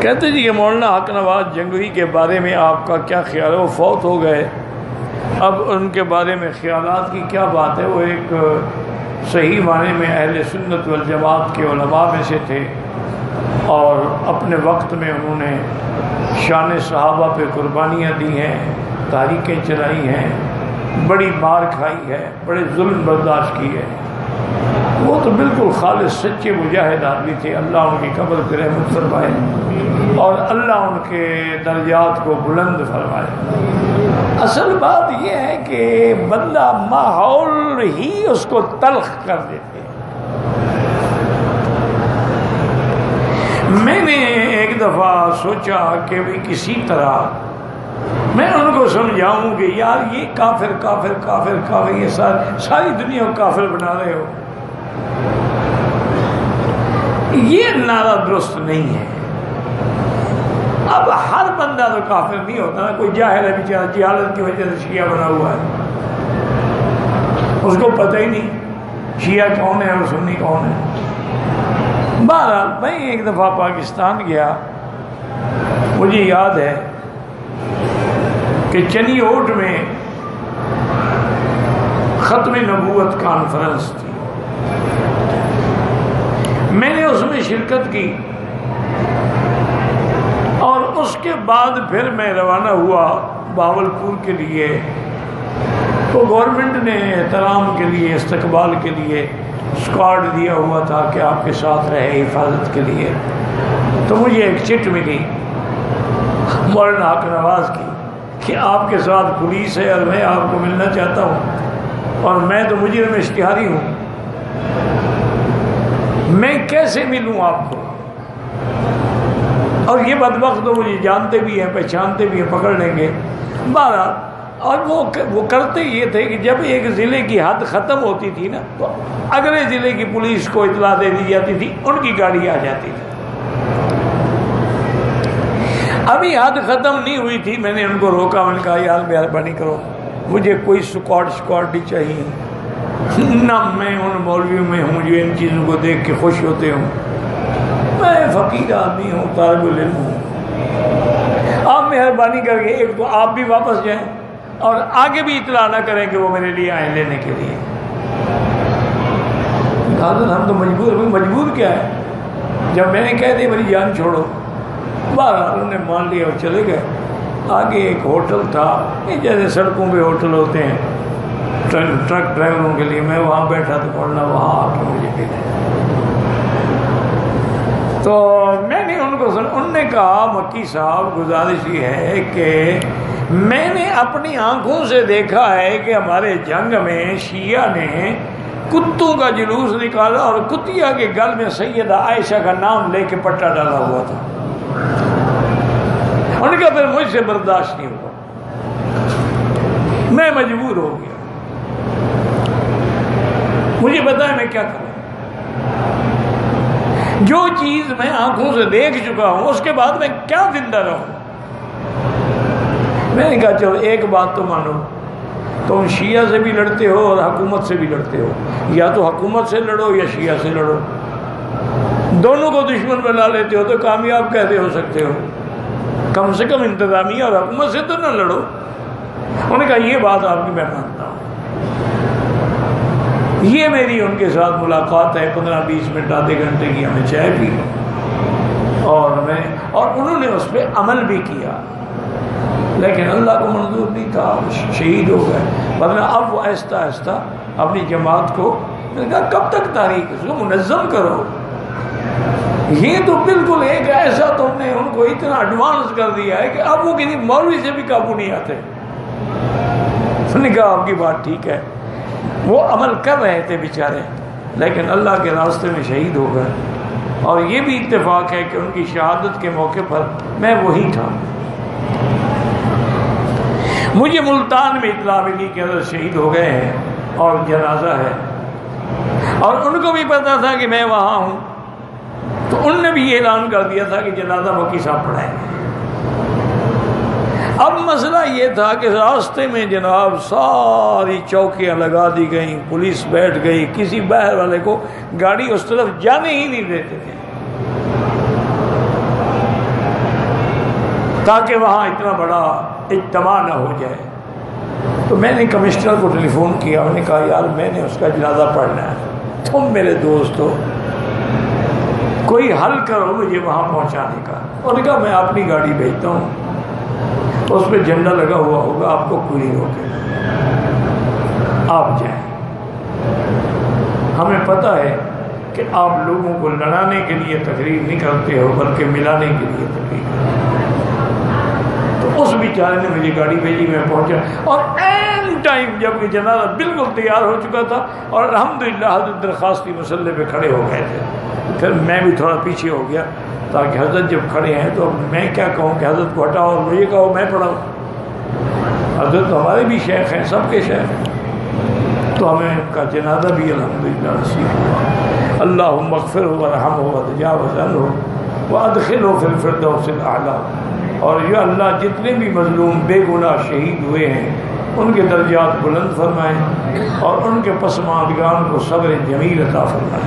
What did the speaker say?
कहते जी कि मौलाना हक नवाज जंगवी के बारे में आपका क्या ख्याल है? वो फौत हो गए, अब उनके बारे में ख्यालात की क्या बात है? वो एक सही माने में अहले सुन्नत वल जमात के उलमा में से थे और अपने वक्त में उन्होंने शान सहाबा पे कुर्बानियाँ दी हैं, तारीखें चलाई हैं, बड़ी मार खाई है, बड़े जुल्म बर्दाश्त की है। वो तो बिल्कुल खालिस सच्चे मुजाहिद आदमी थे। अल्लाह उनकी कब्र पे रहमत फरमाए और अल्लाह उनके दर्जात को बुलंद फरमाए। असल बात यह है कि बंदा माहौल ही उसको तल्ख कर देते हैं। मैंने एक दफ़ा सोचा कि भाई किसी तरह मैं उनको समझाऊं कि यार ये काफिर काफिर काफिर काफिर, ये सारी दुनिया को काफिर बना रहे हो, ये नारा दुरुस्त नहीं है। अब हर बंदा तो काफिर नहीं होता ना, कोई जाहिल है बेचारा, जहालत की वजह से शिया बना हुआ है, उसको पता ही नहीं शिया कौन है और सुन्नी कौन है। बहरहाल मैं एक दफ़ा पाकिस्तान गया, मुझे याद है कि चनी ओट में ख़त्म नबूवत कॉन्फ्रेंस थी, मैंने उसमें शिरकत की और उसके बाद फिर मैं रवाना हुआ बावलपुर के लिए। तो गवर्नमेंट ने एहतराम के लिए, इस्तकबाल के लिए स्क्वाड दिया हुआ था कि आपके साथ रहे हिफाजत के लिए। तो मुझे एक चिट मिली मौलाना हक नवाज की कि आपके साथ पुलिस है और मैं आपको मिलना चाहता हूँ और मैं तो मुजरिम इश्तिहारी हूँ, मैं कैसे मिलूँ आपको? और ये बदबख्त तो मुझे जानते भी हैं, पहचानते भी हैं, पकड़ लेंगे। बहरहाल और वो करते ये थे कि जब एक ज़िले की हद ख़त्म होती थी ना, तो अगले ज़िले की पुलिस को इतला दे दी जाती थी, उनकी गाड़ी आ जाती थी। अभी हद ख़त्म नहीं हुई थी, मैंने उनको रोका, मैंने कहा यार मेहरबानी करो, मुझे कोई स्क्वाड नहीं चाहिए ना, मैं उन मौलवियों में हूँ जो इन चीज़ों को देख के खुश होते हूँ। मैं फ़कीर आदमी हूँ, तालिबुल इल्म हूँ। आप मेहरबानी करके एक तो आप भी वापस जाएं और आगे भी इतला ना करें कि वो मेरे लिए आए लेने के लिए। हम तो मजबूर क्या है? जब मैंने कह दिया मेरी जान छोड़ो, बहरहाल उन्होंने मान लिया और चले गए। आगे एक होटल था, जैसे सड़कों पे होटल होते हैं ट्रक ड्राइवरों के लिए, मैं वहाँ बैठा तो पढ़ना, वहाँ आके मुझे भेजा। तो मैंने उनने कहा मक्की साहब गुजारिश ये है कि मैंने अपनी आंखों से देखा है कि हमारे जंग में शिया ने कुत्तों का जुलूस निकाला और कुतिया के गल में सैयदा आयशा का नाम लेके पट्टा डाला हुआ था। उनका फिर मुझसे बर्दाश्त नहीं हुआ, मैं मजबूर हो गया। मुझे पता है मैं क्या करूं। जो चीज मैं आंखों से देख चुका हूं उसके बाद मैं क्या जिंदा रहूं? मैंने कहा चलो एक बात तो मानो, तुम शिया से भी लड़ते हो और हुकूमत से भी लड़ते हो, या तो हुकूमत से लड़ो या शिया से लड़ो, दोनों को दुश्मन बना लेते हो तो कामयाब कैसे हो सकते हो? कम से कम इंतजामिया और हुकूमत से तो न लड़ो। उन्होंने कहा ये बात आपकी मैं मानता हूँ। ये मेरी उनके साथ मुलाकात है, 15-20 मिनट आधे घंटे की, हमें चाय पी और उन्होंने उस पर अमल भी किया, लेकिन अल्लाह को मंजूर नहीं था, शहीद हो गए। वरना अब वो आहिस्ता आहिस्ता अपनी जमात को, मैंने कहा कब तक तारीख, उसको मुनज़्ज़म करो। ये तो बिल्कुल एक ऐसा तुमने उनको इतना एडवांस कर दिया है कि अब वो किसी मौलवी से भी काबू नहीं आते। उसने कहा आपकी बात ठीक है, वो अमल कर रहे थे बेचारे, लेकिन अल्लाह के रास्ते में शहीद हो गए। और ये भी इत्तेफाक है कि उनकी शहादत के मौके पर मैं वही था। मुझे मुल्तान में इतला मिली कि अगर शहीद हो गए हैं और जनाजा है, और उनको भी पता था कि मैं वहाँ हूँ, तो उनने भी ऐलान कर दिया था कि जनाजा मक्की साहब पढ़ाएंगे। अब मसला ये था कि रास्ते में जनाब सारी चौकियाँ लगा दी गई, पुलिस बैठ गई, किसी बाहर वाले को गाड़ी उस तरफ जाने ही नहीं देते थे। ताकि वहाँ इतना बड़ा इज्तिमा न हो जाए। तो मैंने कमिश्नर को टेलीफोन किया, मैंने कहा यार मैंने उसका जनाजा पढ़ना है, तुम मेरे दोस्त हो, कोई हल करो मुझे वहाँ पहुँचाने का। उन्होंने कहा मैं अपनी गाड़ी भेजता हूँ, उस पर झंडा लगा हुआ होगा, आपको कोई नहीं रोकेगा, आप जाएं। हमें पता है कि आप लोगों को लड़ाने के लिए तकरीर नहीं करते हो बल्कि मिलाने के लिए तकरीर करते हो। तो उस बेचारे ने मुझे गाड़ी भेजी, मैं पहुंचा और एन टाइम जब जनाजा बिल्कुल तैयार हो चुका था और अल्हम्दुलिल्लाह हज़रत दरख्वास्ती मसल्ले पे खड़े हो गए थे। फिर मैं भी थोड़ा पीछे हो गया ताकि हज़रत जब खड़े हैं तो मैं क्या कहूँ कि हज़रत को हटाओ और मुझे कहो मैं पढ़ाऊँ। हज़रत तो हमारे भी शेख हैं, सबके शेख हैं। तो हमें उनका जनाजा भी अल्हम्दुलिल्लाह नसीब हुआ। अल्लाहुम्मा अग़फ़िर वरहमहु वतजावज़ अन्हु वअदख़िलहु फ़िल फ़िरदौसिल आला। और या अल्लाह जितने भी मज़लूम बेगुनाह शहीद हुए हैं उनके दर्जात बुलंद फरमाएँ और उनके पसमानदगान को सब्र जमील अता फरमाएँ।